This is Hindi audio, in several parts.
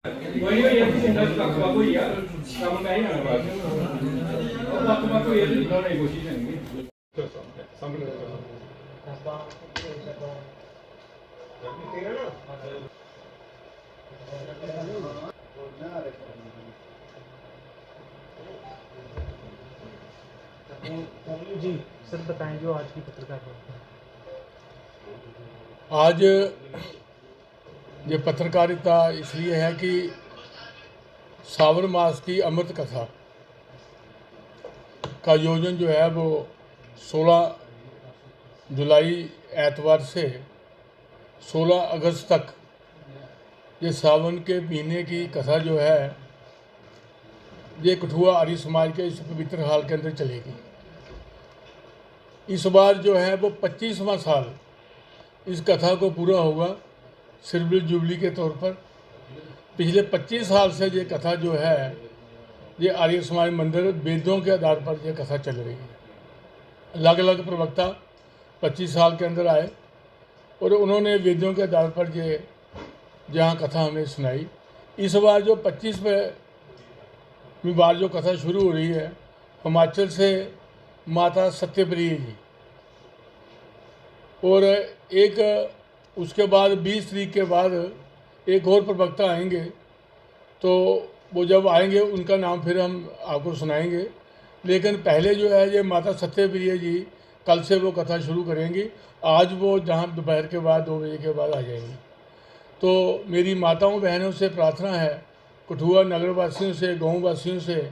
वही ये सिंगल का कोई यार काम का ही ना बात और बात को ये निकालने की कोशिश करेंगे सामने जी सर बताएं जो आज की पत्रकार वार्ता। आज ये पत्रकारिता इसलिए है कि सावन मास की अमृत कथा का आयोजन जो है वो 16 जुलाई एतवार से 16 अगस्त तक ये सावन के महीने की कथा जो है ये कठुआ आर्य समाज के इस पवित्र हाल के अंदर चलेगी। इस बार जो है वो 25वां साल इस कथा को पूरा होगा सिल्वर जुबली के तौर पर। पिछले 25 साल से ये कथा जो है ये आर्य समाज मंदिर वेदों के आधार पर ये कथा चल रही है। अलग अलग प्रवक्ता 25 साल के अंदर आए और उन्होंने वेदों के आधार पर ये जहाँ कथा हमें सुनाई। इस बार जो 25वीं बार जो कथा शुरू हो रही है हिमाचल से माता सत्यप्रिय जी, और एक उसके बाद 20 तारीख के बाद एक और प्रवक्ता आएंगे, तो वो जब आएंगे उनका नाम फिर हम आपको सुनाएंगे। लेकिन पहले जो है ये माता सत्यप्रिय जी कल से वो कथा शुरू करेंगी। आज वो जहाँ दोपहर के बाद 2 बजे के बाद आ जाएंगी। तो मेरी माताओं बहनों से प्रार्थना है, कठुआ नगर वासियों से, गाँव वासियों से,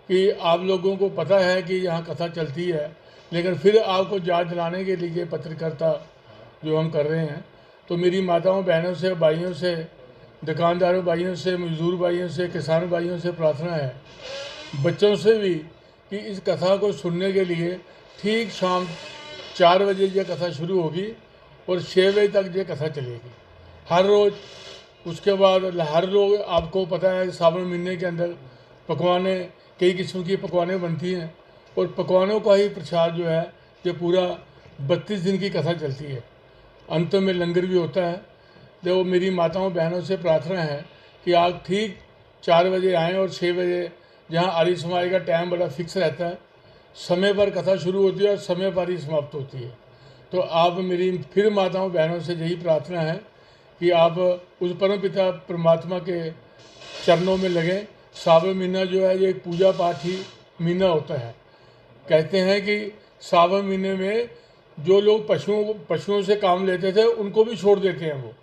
कि आप लोगों को पता है कि यहाँ कथा चलती है, लेकिन फिर आपको याद दिलाने के लिए पत्रकारिता जो हम कर रहे हैं। तो मेरी माताओं बहनों से, भाइयों से, दुकानदारों भाइयों से, मजदूर भाइयों से, किसान भाइयों से प्रार्थना है, बच्चों से भी, कि इस कथा को सुनने के लिए ठीक शाम 4 बजे ये कथा शुरू होगी और 6 बजे तक ये कथा चलेगी हर रोज़। उसके बाद हर रोज़ आपको पता है सावन महीने के अंदर पकवानें, कई किस्म की पकवानें बनती हैं और पकवानों का ही प्रसाद जो है ये पूरा 32 दिन की कथा चलती है। अंत में लंगर भी होता है। तो मेरी माताओं बहनों से प्रार्थना है कि आप ठीक 4 बजे आएँ और 6 बजे, जहाँ आर्य समाज का टाइम बड़ा फिक्स रहता है, समय पर कथा शुरू होती है और समय पर ही समाप्त होती है। तो आप मेरी फिर माताओं बहनों से यही प्रार्थना है कि आप उस परम पिता परमात्मा के चरणों में लगें। सावन महीना जो है ये एक पूजा पाठ ही महीना होता है। कहते हैं कि सावन महीने में जो लोग पशुओं से काम लेते थे उनको भी छोड़ देते हैं।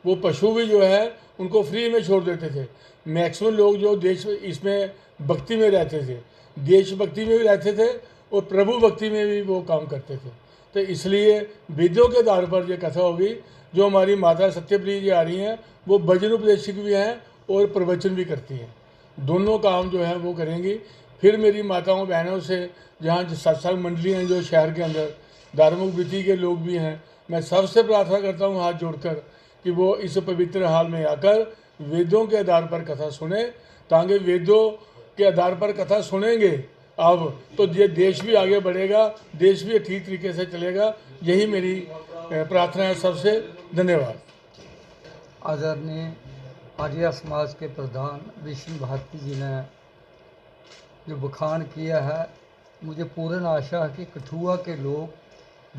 वो पशु भी जो है उनको फ्री में छोड़ देते थे। मैक्सिमम लोग जो देश इसमें भक्ति में रहते थे, देशभक्ति में भी रहते थे और प्रभु भक्ति में भी वो काम करते थे। तो इसलिए वेदों के आधार पर ये कथा होगी। जो हमारी माता सत्यप्रिय जी आ रही हैं वो भजन उपदेशक भी हैं और प्रवचन भी करती हैं, दोनों काम जो है वो करेंगी। फिर मेरी माताओं बहनों से जहाँ सत्संग मंडली हैं जो शहर के अंदर, धार्मिक वृत्ति के लोग भी हैं, मैं सबसे प्रार्थना करता हूँ हाथ जोड़कर कि वो इस पवित्र हाल में आकर वेदों के आधार पर कथा सुने, ताकि वेदों के आधार पर कथा सुनेंगे अब तो ये देश भी आगे बढ़ेगा, देश भी ठीक तरीके से चलेगा। यही मेरी प्रार्थना है सबसे। धन्यवाद। आदरणीय आर्य समाज के प्रधान विष्णु भारती जी ने जो बखान किया है, मुझे पूर्ण आशा है कि कठुआ के लोग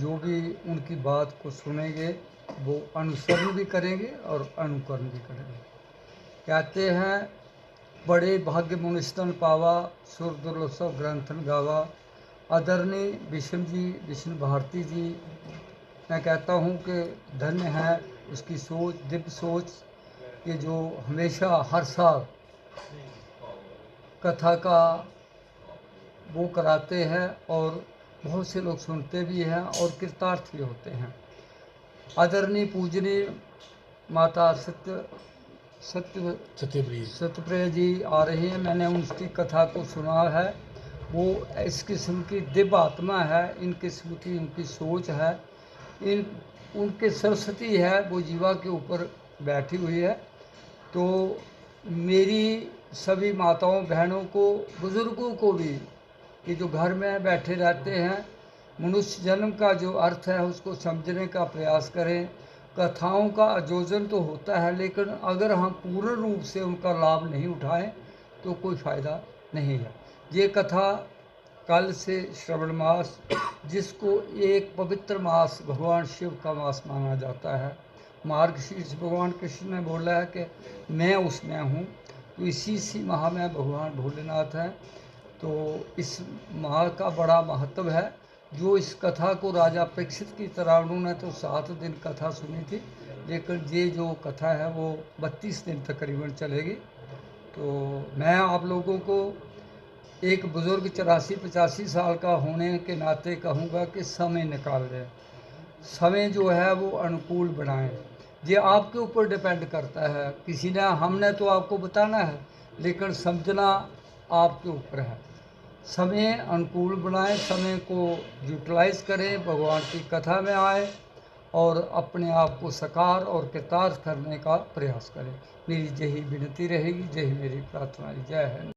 जो भी उनकी बात को सुनेंगे वो अनुसरण भी करेंगे और अनुकरण भी करेंगे। कहते हैं बड़े भाग्य मनुष्यन पावा, सुर दुर्लभ ग्रंथन गावा। आदरणीय विष्णु भारती जी, मैं कहता हूँ कि धन्य है उसकी सोच, दिव्य सोच, ये जो हमेशा हर साल कथा का वो कराते हैं और बहुत से लोग सुनते भी हैं और कृतार्थ भी होते हैं। आदरणीय पूजनीय माता सत्यप्रिय जी आ रही हैं। मैंने उनकी कथा को सुना है। वो इस किस्म की दिव्य आत्मा है, इन किस्म की उनकी सोच है, इन उनके सरस्वती है, वो जीवा के ऊपर बैठी हुई है। तो मेरी सभी माताओं बहनों को, बुज़ुर्गों को भी, कि जो घर में बैठे रहते हैं, मनुष्य जन्म का जो अर्थ है उसको समझने का प्रयास करें कथाओं का आयोजन तो होता है, लेकिन अगर हम पूर्ण रूप से उनका लाभ नहीं उठाएं तो कोई फ़ायदा नहीं है। ये कथा कल से श्रवण मास, जिसको एक पवित्र मास भगवान शिव का मास माना जाता है, मार्गशीर्ष भगवान कृष्ण ने बोला है कि मैं उसमें हूँ, तो इसी माह में भगवान भोलेनाथ हैं। तो इस माह का बड़ा महत्व है। जो इस कथा को राजा परीक्षित की तरह उन्होंने तो 7 दिन कथा सुनी थी, लेकिन ये जो कथा है वो 32 दिन तकरीबन चलेगी। तो मैं आप लोगों को एक बुज़ुर्ग 84-85 साल का होने के नाते कहूँगा कि समय निकाल लें, समय जो है वो अनुकूल बनाएं। ये आपके ऊपर डिपेंड करता है, किसी ने हमने तो आपको बताना है, लेकिन समझना आपके ऊपर है। समय अनुकूल बनाएं, समय को यूटिलाइज करें, भगवान की कथा में आए और अपने आप को साकार और कृतार्थ करने का प्रयास करें। मेरी यही विनती रहेगी, यही मेरी प्रार्थना है। जय हिंद।